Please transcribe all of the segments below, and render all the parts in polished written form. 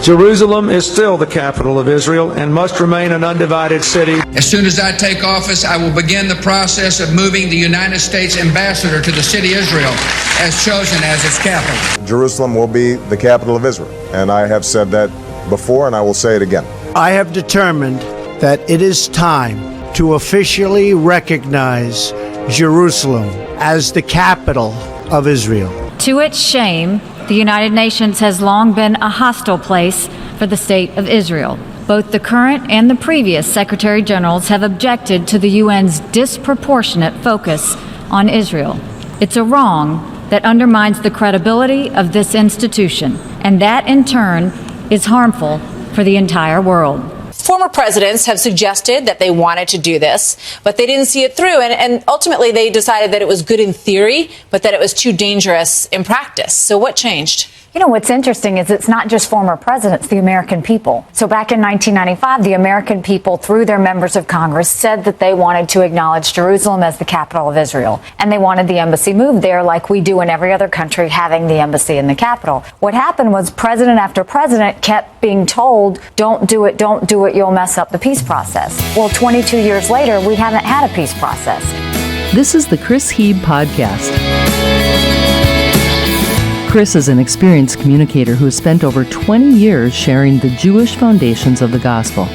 Jerusalem is still the capital of Israel and must remain an undivided city. As soon as I take office, I will begin the process of moving the United States ambassador to the city of Israel as chosen as its capital. Jerusalem will be the capital of Israel, and I have said that before, and I will say it again. I have determined that it is time to officially recognize Jerusalem as the capital of Israel. To its shame, the United Nations has long been a hostile place for the state of Israel. Both the current and the previous Secretary Generals have objected to the UN's disproportionate focus on Israel. It's a wrong that undermines the credibility of this institution, and that in turn is harmful for the entire world. Former presidents have suggested that they wanted to do this, but they didn't see it through. And ultimately, they decided that it was good in theory, but that it was too dangerous in practice. So what changed? You know, what's interesting is it's not just former presidents, the American people. So back in 1995, the American people, through their members of Congress, said that they wanted to acknowledge Jerusalem as the capital of Israel. And they wanted the embassy moved there like we do in every other country, having the embassy in the capital. What happened was president after president kept being told, don't do it, you'll mess up the peace process. Well, 22 years later, we haven't had a peace process. This is the Chris Heeb Podcast. Chris is an experienced communicator who has spent over 20 years sharing the Jewish foundations of the gospel.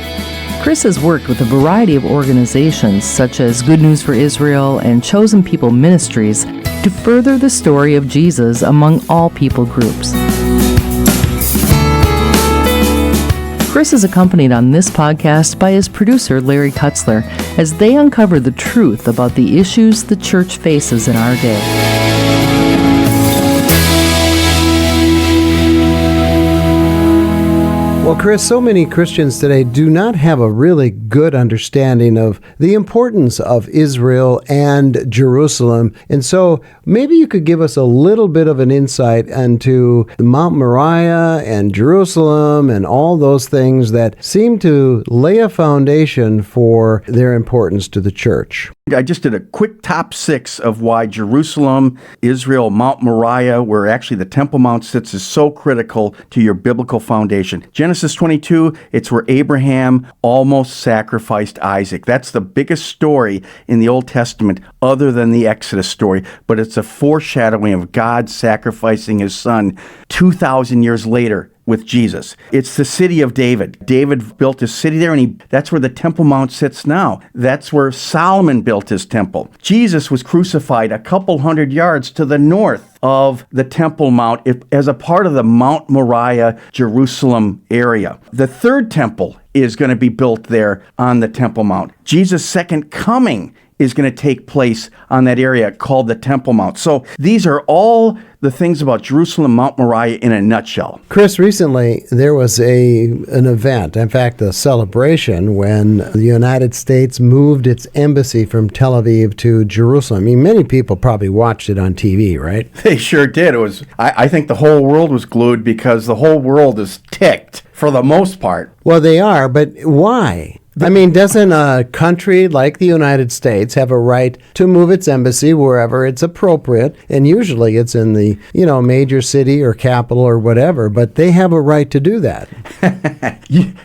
Chris has worked with a variety of organizations such as Good News for Israel and Chosen People Ministries to further the story of Jesus among all people groups. Chris is accompanied on this podcast by his producer, Larry Kutzler, as they uncover the truth about the issues the church faces in our day. Well, Chris, so many Christians today do not have a really good understanding of the importance of Israel and Jerusalem. And so maybe you could give us a little bit of an insight into Mount Moriah and Jerusalem and all those things that seem to lay a foundation for their importance to the church. I just did a quick top 6 of why Jerusalem, Israel, Mount Moriah, where actually the Temple Mount sits, is so critical to your biblical foundation. Genesis 22, it's where Abraham almost sacrificed Isaac. That's the biggest story in the Old Testament other than the Exodus story, but it's a foreshadowing of God sacrificing his son 2,000 years later with Jesus. It's the city of David. David built his city there, and that's where the Temple Mount sits now. That's where Solomon built his temple. Jesus was crucified a couple hundred yards to the north of the Temple Mount as a part of the Mount Moriah, Jerusalem area. The third temple is going to be built there on the Temple Mount. Jesus' second coming is going to take place on that area called the Temple Mount. So these are all the things about Jerusalem, Mount Moriah in a nutshell. Chris, recently there was an event, in fact a celebration, when the United States moved its embassy from Tel Aviv to Jerusalem. I mean, many people probably watched it on TV, right? They sure did. It was. I think the whole world was glued because the whole world is ticked for the most part. Well, they are, but why? I mean, doesn't a country like the United States have a right to move its embassy wherever it's appropriate? And usually it's in the, major city or capital or whatever, but they have a right to do that.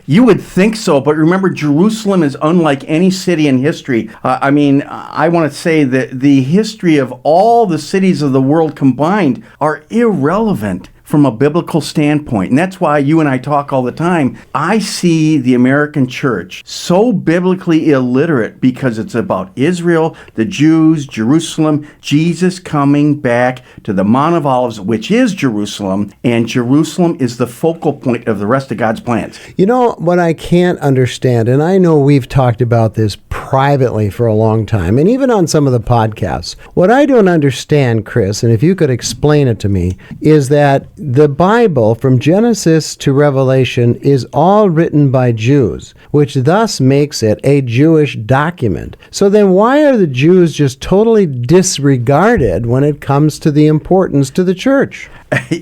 You would think so, but remember, Jerusalem is unlike any city in history. I want to say that the history of all the cities of the world combined are irrelevant from a biblical standpoint. And that's why you and I talk all the time. I see the American church so biblically illiterate because it's about Israel, the Jews, Jerusalem, Jesus coming back to the Mount of Olives, which is Jerusalem, and Jerusalem is the focal point of the rest of God's plans. You know what I can't understand, and I know we've talked about this privately for a long time, and even on some of the podcasts. What I don't understand, Chris, and if you could explain it to me, is that the Bible, from Genesis to Revelation, is all written by Jews, which thus makes it a Jewish document. So then why are the Jews just totally disregarded when it comes to the importance to the church?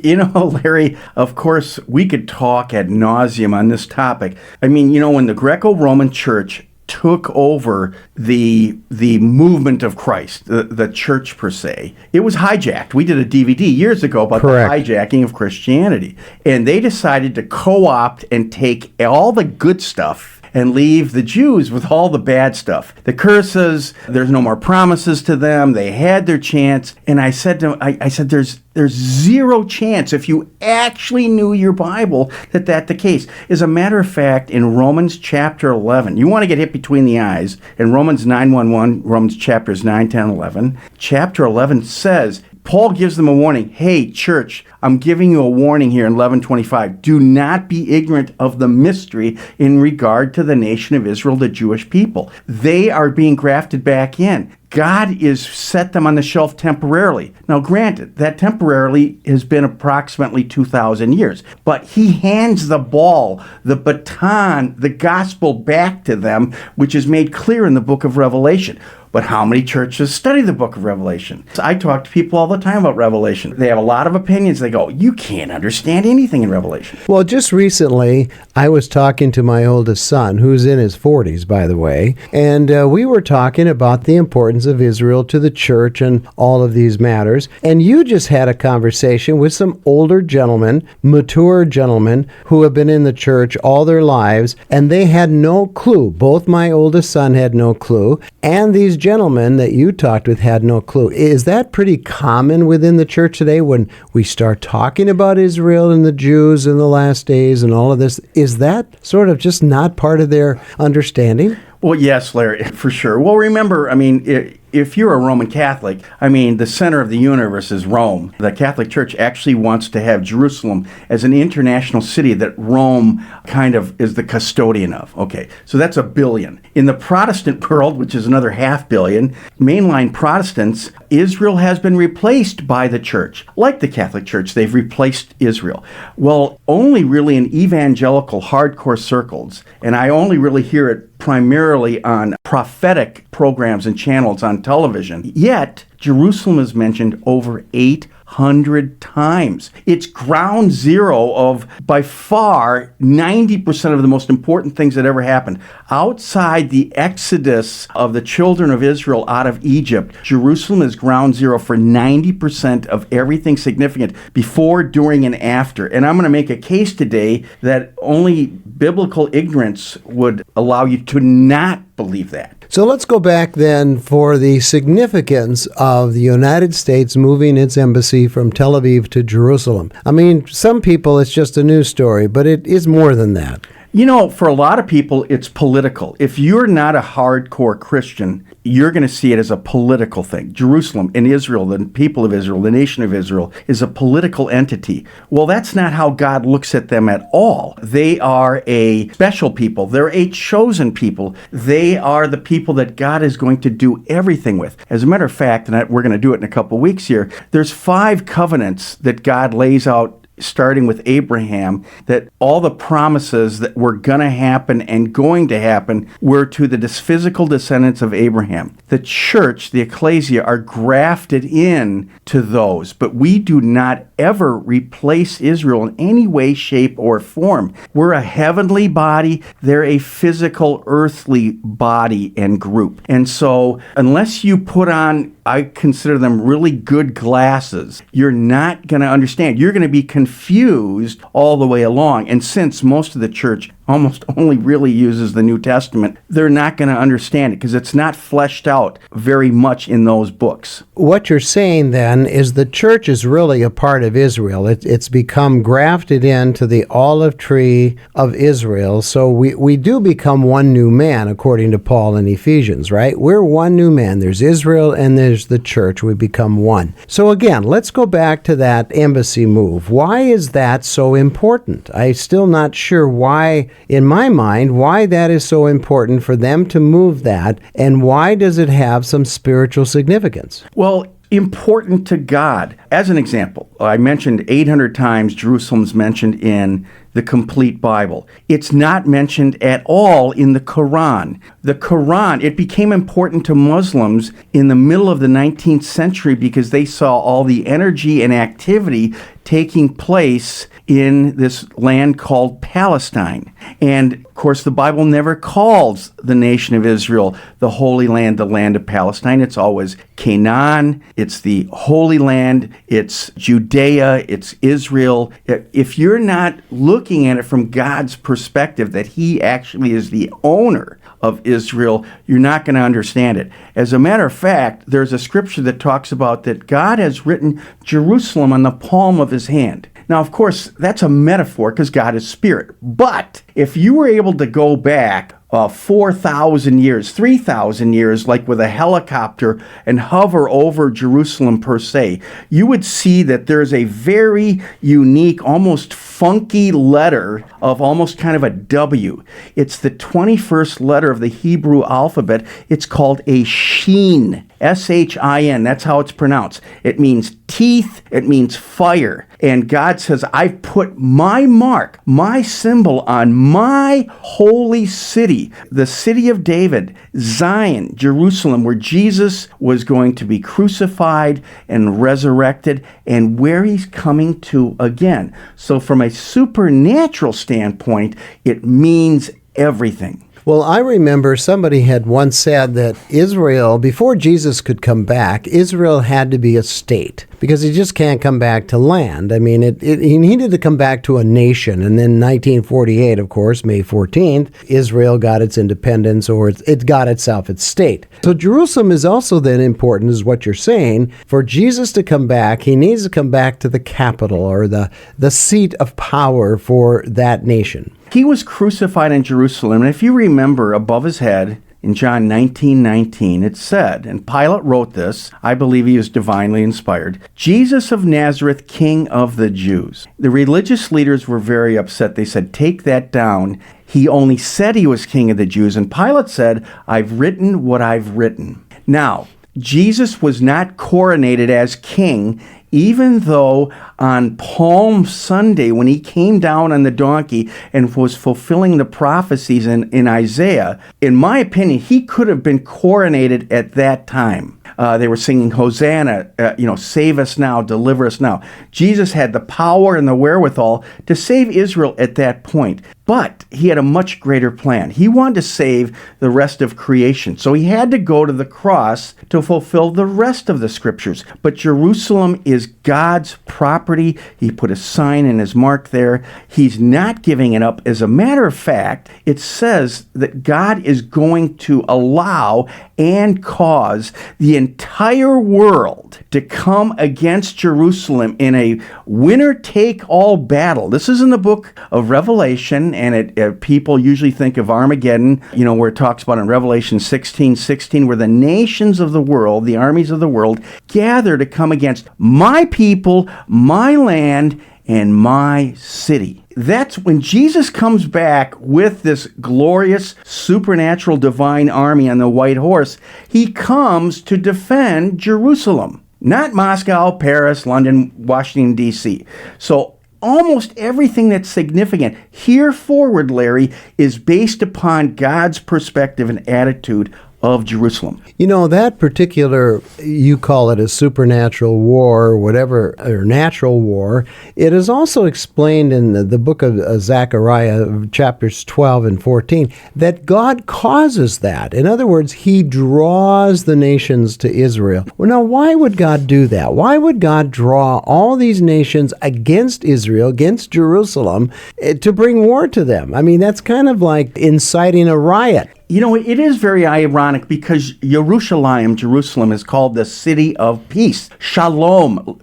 Larry, of course, we could talk ad nauseum on this topic. When the Greco-Roman Church took over the movement of Christ, the church per se. It was hijacked. We did a DVD years ago about Correct. the hijacking of Christianity. And they decided to co-opt and take all the good stuff and leave the Jews with all the bad stuff. The curses, there's no more promises to them. They had their chance. And I said to I said, there's zero chance if you actually knew your Bible that's the case. As a matter of fact, in Romans chapter 11, you want to get hit between the eyes. In Romans 9:1, Romans chapters 9, 10, 11, chapter 11 says, Paul gives them a warning. Hey, church, I'm giving you a warning here in 11:25. Do not be ignorant of the mystery in regard to the nation of Israel, the Jewish people. They are being grafted back in. God is set them on the shelf temporarily. Now, granted, that temporarily has been approximately 2,000 years, but he hands the ball, the baton, the gospel back to them, which is made clear in the book of Revelation. But how many churches study the book of Revelation? I talk to people all the time about Revelation. They have a lot of opinions. They go, you can't understand anything in Revelation. Well, just recently, I was talking to my oldest son, who's in his 40s, by the way, and we were talking about the importance of Israel to the church and all of these matters. And you just had a conversation with some older gentlemen, mature gentlemen, who have been in the church all their lives, and they had no clue. Both my oldest son had no clue, and these gentlemen that you talked with had no clue. Is that pretty common within the church today when we start talking about Israel and the Jews in the last days and all of this? Is that sort of just not part of their understanding? Well, yes, Larry, for sure. Well, remember, I mean, if you're a Roman Catholic, I mean, the center of the universe is Rome. The Catholic Church actually wants to have Jerusalem as an international city that Rome kind of is the custodian of. Okay, so that's 1 billion. In the Protestant world, which is another 500 million, mainline Protestants, Israel has been replaced by the church. Like the Catholic Church, they've replaced Israel. Well, only really in evangelical hardcore circles, and I only really hear it primarily on prophetic programs and channels on television. Yet, Jerusalem is mentioned over 800 times. It's ground zero of, by far, 90% of the most important things that ever happened. Outside the exodus of the children of Israel out of Egypt, Jerusalem is ground zero for 90% of everything significant before, during, and after. And I'm going to make a case today that only biblical ignorance would allow you to not believe that. So let's go back then for the significance of the United States moving its embassy from Tel Aviv to Jerusalem. I mean, some people it's just a news story, but it is more than that. You know, for a lot of people, it's political. If you're not a hardcore Christian, you're going to see it as a political thing. Jerusalem and Israel, the people of Israel, the nation of Israel, is a political entity. Well, that's not how God looks at them at all. They are a special people. They're a chosen people. They are the people that God is going to do everything with. As a matter of fact, and we're going to do it in a couple weeks here, there's 5 covenants that God lays out starting with Abraham, that all the promises that were going to happen and going to happen were to the physical descendants of Abraham. The church, the ecclesia, are grafted in to those, but we do not ever replace Israel in any way, shape, or form. We're a heavenly body. They're a physical, earthly body and group. And so unless you put on, I consider them really good glasses, you're not going to understand. You're going to be confused all the way along. And since most of the church almost only really uses the New Testament, they're not going to understand it because it's not fleshed out very much in those books. What you're saying then is the church is really a part of Israel. It's become grafted into the olive tree of Israel. So we do become one new man, according to Paul in Ephesians, right? We're one new man. There's Israel and there's the church. We become one. So again, let's go back to that embassy move. Why is that so important? I'm still not sure why, in my mind, why that is so important for them to move that, and why does it have some spiritual significance? Well, important to God. As an example, I mentioned 800 times Jerusalem's mentioned in the complete Bible. It's not mentioned at all in the Quran. The Quran, it became important to Muslims in the middle of the 19th century because they saw all the energy and activity taking place in this land called Palestine. And of course, the Bible never calls the nation of Israel the Holy Land, the land of Palestine. It's always Canaan, it's the Holy Land, it's Judea, it's Israel. If you're not looking at it from God's perspective, that He actually is the owner of Israel, you're not going to understand it. As a matter of fact, there's a scripture that talks about that God has written Jerusalem on the palm of His hand. Now, of course, that's a metaphor because God is spirit. But if you were able to go back 4,000 years, 3,000 years, like with a helicopter and hover over Jerusalem per se, you would see that there's a very unique, almost funky letter of almost kind of a W. It's the 21st letter of the Hebrew alphabet. It's called a Shin, S-H-I-N. That's how it's pronounced. It means teeth. It means fire. And God says, I've put my mark, my symbol on my holy city, the city of David, Zion, Jerusalem, where Jesus was going to be crucified and resurrected, and where He's coming to again. So from a supernatural standpoint, it means everything. Well, I remember somebody had once said that Israel, before Jesus could come back, Israel had to be a state because he just can't come back to land. I mean, he needed to come back to a nation. And then 1948, of course, May 14th, Israel got its independence, or it got itself its state. So Jerusalem is also then important, is what you're saying. For Jesus to come back, He needs to come back to the capital, or the seat of power for that nation. He was crucified in Jerusalem, and if you remember, above His head, in John 19:19, it said, and Pilate wrote this, I believe he was divinely inspired, Jesus of Nazareth, King of the Jews. The religious leaders were very upset. They said, take that down. He only said He was King of the Jews, and Pilate said, I've written what I've written. Now, Jesus was not coronated as king, even though on Palm Sunday, when He came down on the donkey and was fulfilling the prophecies in Isaiah, in my opinion, He could have been coronated at that time. They were singing, Hosanna, save us now, deliver us now. Jesus had the power and the wherewithal to save Israel at that point. But He had a much greater plan. He wanted to save the rest of creation. So He had to go to the cross to fulfill the rest of the scriptures. But Jerusalem is God's property. He put a sign and His mark there. He's not giving it up. As a matter of fact, it says that God is going to allow and cause the entire world to come against Jerusalem in a winner-take-all battle. This is in the book of Revelation, and people usually think of Armageddon, where it talks about in Revelation 16:16, where the nations of the world, the armies of the world, gather to come against my people, my land, and my city. That's when Jesus comes back with this glorious, supernatural, divine army on the white horse. He comes to defend Jerusalem, not Moscow, Paris, London, Washington, D.C. So almost everything that's significant here forward, Larry, is based upon God's perspective and attitude of Jerusalem. That particular, you call it a supernatural war or whatever, or natural war, it is also explained in the book of Zechariah, chapters 12 and 14, that God causes that. In other words, He draws the nations to Israel. Well, now, why would God do that? Why would God draw all these nations against Israel, against Jerusalem, to bring war to them? I mean, that's kind of like inciting a riot. It is very ironic because Jerusalem, is called the city of peace. Shalom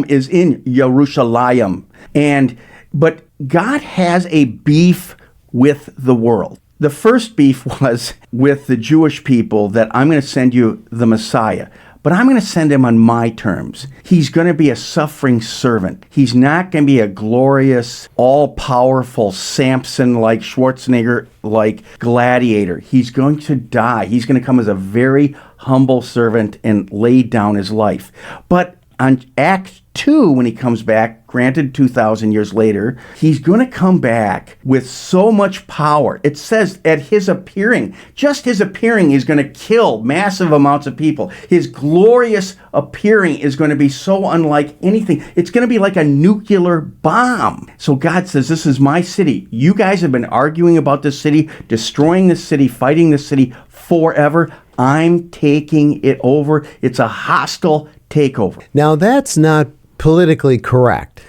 is in Jerusalem. But God has a beef with the world. The first beef was with the Jewish people, that I'm going to send you the Messiah. But I'm going to send Him on my terms. He's going to be a suffering servant. He's not going to be a glorious, all-powerful Samson-like, Schwarzenegger-like gladiator. He's going to die. He's going to come as a very humble servant and lay down His life. But on Acts 2, when he comes back, granted 2,000 years later, he's going to come back with so much power. It says at his appearing, just his appearing is going to kill massive amounts of people. His glorious appearing is going to be so unlike anything. It's going to be like a nuclear bomb. So God says, this is my city. You guys have been arguing about this city, destroying this city, fighting this city forever. I'm taking it over. It's a hostile takeover. Now, that's not politically correct.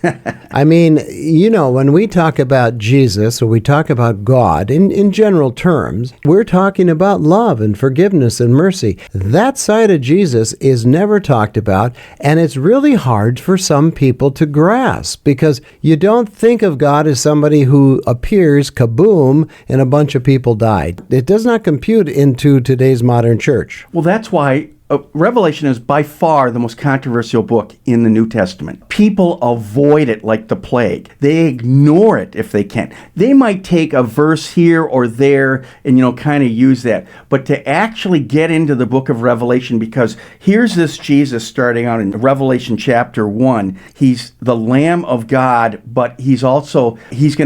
I mean, you know, when we talk about Jesus or we talk about God in general terms, we're talking about love and forgiveness and mercy. That side of Jesus is never talked about, and it's really hard for some people to grasp because you don't think of God as somebody who appears, kaboom, and a bunch of people died. It does not compute into today's modern church. Well, that's why Revelation is by far the most controversial book in the New Testament. People avoid it like the plague. They ignore it if they can. They might take a verse here or there and, kind of use that. But to actually get into the book of Revelation, because here's this Jesus starting out in Revelation chapter 1. He's the Lamb of God, but he's going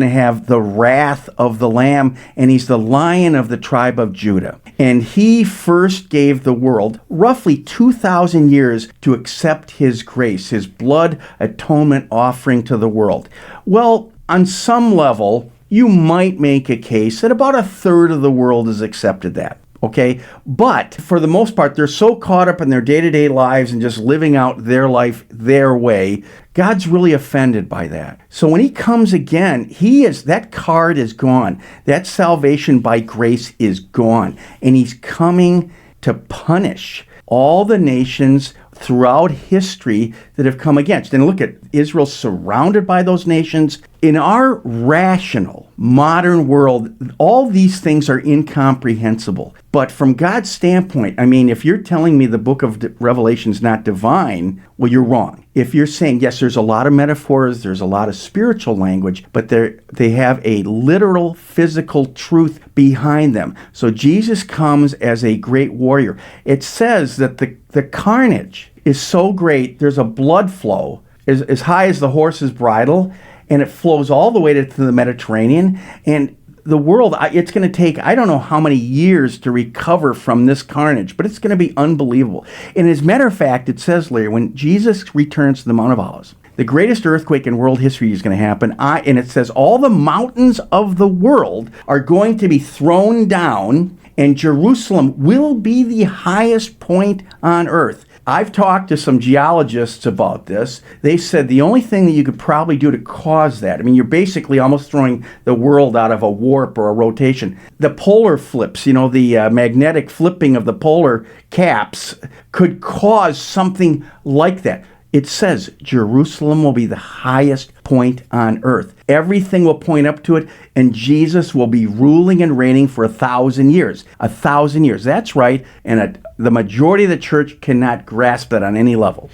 to have the wrath of the Lamb, and he's the Lion of the tribe of Judah. And he first gave the world roughly 2,000 years to accept his grace, his blood atonement offering to the world. Well, on some level, you might make a case that about a third of the world has accepted that. Okay, but for the most part, they're so caught up in their day-to-day lives and just living out their life their way. God's really offended by that. So when he comes again, that card is gone. That salvation by grace is gone. And he's coming to punish all the nations throughout history that have come against. And look at Israel surrounded by those nations. In our rational, modern world, all these things are incomprehensible. But from God's standpoint, I mean, if you're telling me the book of Revelation is not divine, well, you're wrong. If you're saying, yes, there's a lot of metaphors, there's a lot of spiritual language, but they have a literal, physical truth behind them. So Jesus comes as a great warrior. It says that the carnage is so great, there's a blood flow as high as the horse's bridle, and it flows all the way to the Mediterranean. And the world, it's going to take, I don't know how many years to recover from this carnage, but it's going to be unbelievable. And as a matter of fact, it says later, when Jesus returns to the Mount of Olives, the greatest earthquake in world history is going to happen. And it says all the mountains of the world are going to be thrown down, and Jerusalem will be the highest point on earth. I've talked to some geologists about this. They said the only thing that you could probably do to cause that, I mean, you're basically almost throwing the world out of a warp or a rotation. The polar flips, the magnetic flipping of the polar caps could cause something like that. It says Jerusalem will be the highest point on earth. Everything will point up to it, and Jesus will be ruling and reigning for 1,000 years. 1,000 years. That's right. And the majority of the church cannot grasp that on any level.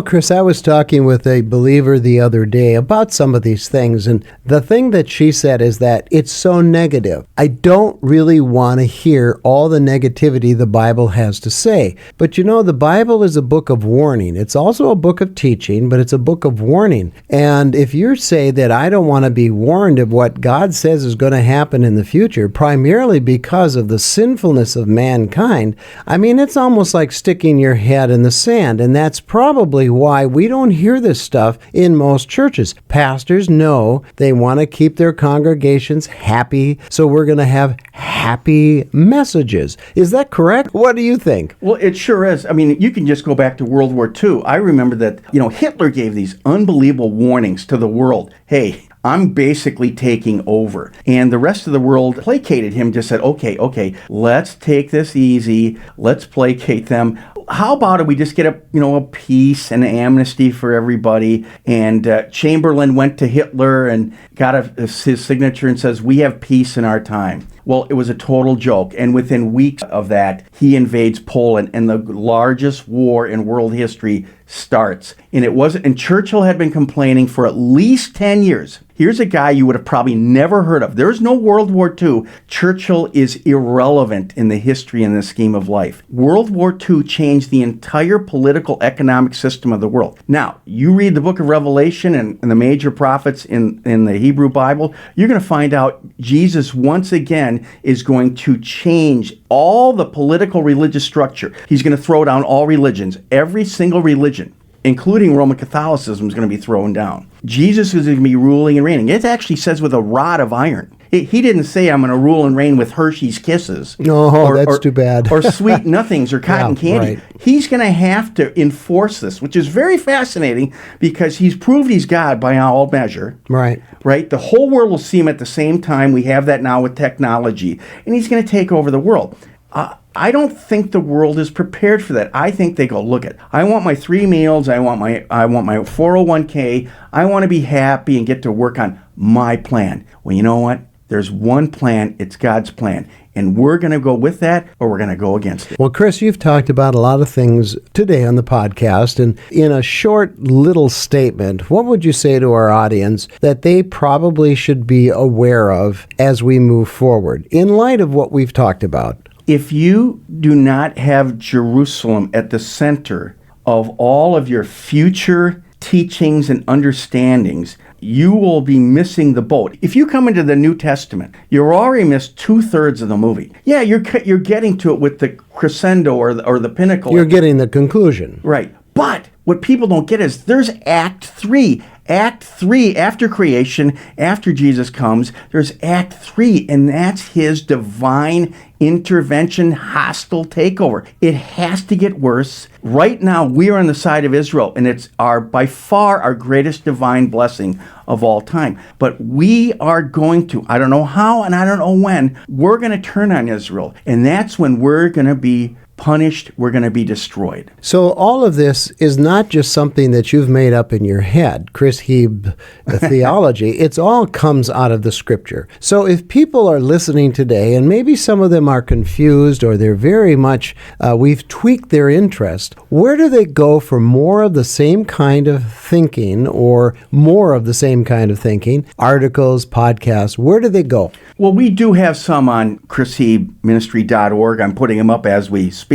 Chris, I was talking with a believer the other day about some of these things, and the thing that she said is that it's so negative. I don't really want to hear all the negativity the Bible has to say. But the Bible is a book of warning. It's also a book of teaching, but it's a book of warning. And if you say that I don't want to be warned of what God says is going to happen in the future, primarily because of the sinfulness of mankind, I mean, it's almost like sticking your head in the sand. And that's probably why we don't hear this stuff in most churches. Pastors know they want to keep their congregations happy, so we're going to have happy messages. Is that correct? What do you think? Well, it sure is. I mean, you can just go back to World War II. I remember that, Hitler gave these unbelievable warnings to the world. Hey, I'm basically taking over. And the rest of the world placated him, just said, okay, let's take this easy. Let's placate them. How about it? We just get a peace and amnesty for everybody. And Chamberlain went to Hitler and got his signature and says, "We have peace in our time." Well, it was a total joke. And within weeks of that, he invades Poland, and the largest war in world history starts. And Churchill had been complaining for at least 10 years. Here's a guy you would have probably never heard of. There's no World War II. Churchill is irrelevant in the history and the scheme of life. World War II changed the entire political economic system of the world. Now, you read the book of Revelation and the major prophets in the Hebrew Bible, you're going to find out Jesus once again is going to change all the political religious structure. He's going to throw down all religions, every single religion, including Roman Catholicism, is going to be thrown down. Jesus is going to be ruling and reigning. It actually says with a rod of iron. He didn't say, "I'm going to rule and reign with Hershey's Kisses." No, that's too bad. Or sweet nothings or cotton candy. Right. He's going to have to enforce this, which is very fascinating because he's proved he's God by all measure. Right. Right? The whole world will see him at the same time. We have that now with technology. And he's going to take over the world. I don't think the world is prepared for that. I think they go, look it, I want my 3 meals, I want my 401k, I want to be happy and get to work on my plan. Well, you know what? There's one plan, it's God's plan. And we're going to go with that or we're going to go against it. Well, Chris, you've talked about a lot of things today on the podcast. And in a short little statement, what would you say to our audience that they probably should be aware of as we move forward in light of what we've talked about? If you do not have Jerusalem at the center of all of your future teachings and understandings, you will be missing the boat. If you come into the New Testament, you're already missed 2/3 of the movie. Yeah, you're getting to it with the crescendo or the pinnacle. You're getting the conclusion. Right. But what people don't get is there's Act 3. Act 3, after creation, after Jesus comes, there's Act 3, and that's his divine intervention, hostile takeover. It has to get worse. Right now, we are on the side of Israel, and it's by far our greatest divine blessing of all time. But we are going to, I don't know how and I don't know when, we're going to turn on Israel, and that's when we're going to be punished, we're going to be destroyed. So all of this is not just something that you've made up in your head, Chris Heeb theology. It's all comes out of the scripture. So if people are listening today, and maybe some of them are confused or they're very much, we've tweaked their interest, where do they go for more of the same kind of thinking or more of the same kind of thinking? Articles, podcasts, where do they go? Well, we do have some on chrisheebministry.org. I'm putting them up as we speak.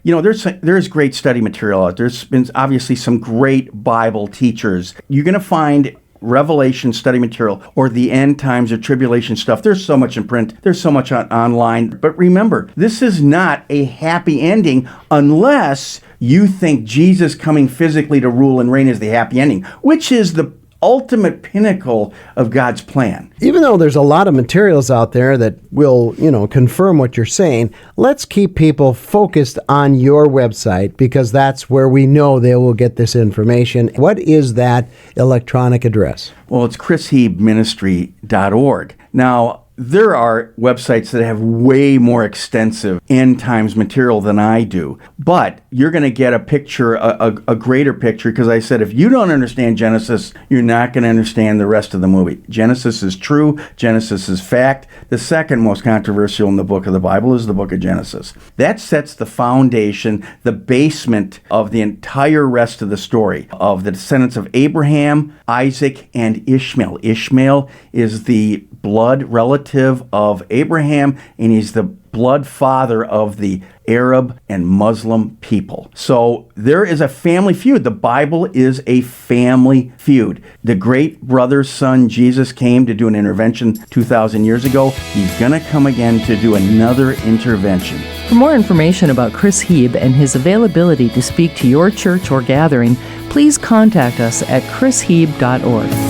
You know, there's great study material out. There's been obviously some great Bible teachers. You're going to find Revelation study material or the end times or tribulation stuff. There's so much in print. There's so much online. But remember, this is not a happy ending unless you think Jesus coming physically to rule and reign is the happy ending, which is the ultimate pinnacle of God's plan. Even though there's a lot of materials out there that will, confirm what you're saying, let's keep people focused on your website because that's where we know they will get this information. What is that electronic address? Well, it's chrisheebministry.org. Now, there are websites that have way more extensive end times material than I do, but you're going to get a picture, a greater picture, because I said if you don't understand Genesis, you're not going to understand the rest of the movie. Genesis is true. Genesis is fact. The second most controversial in the book of the Bible is the book of Genesis. That sets the foundation, the basement of the entire rest of the story of the descendants of Abraham, Isaac, and Ishmael. Ishmael is the blood relative of Abraham, and he's the blood father of the Arab and Muslim people. So there is a family feud. The Bible is a family feud. The great brother's son, Jesus, came to do an intervention 2,000 years ago. He's going to come again to do another intervention. For more information about Chris Heeb and his availability to speak to your church or gathering, please contact us at chrisheeb.org.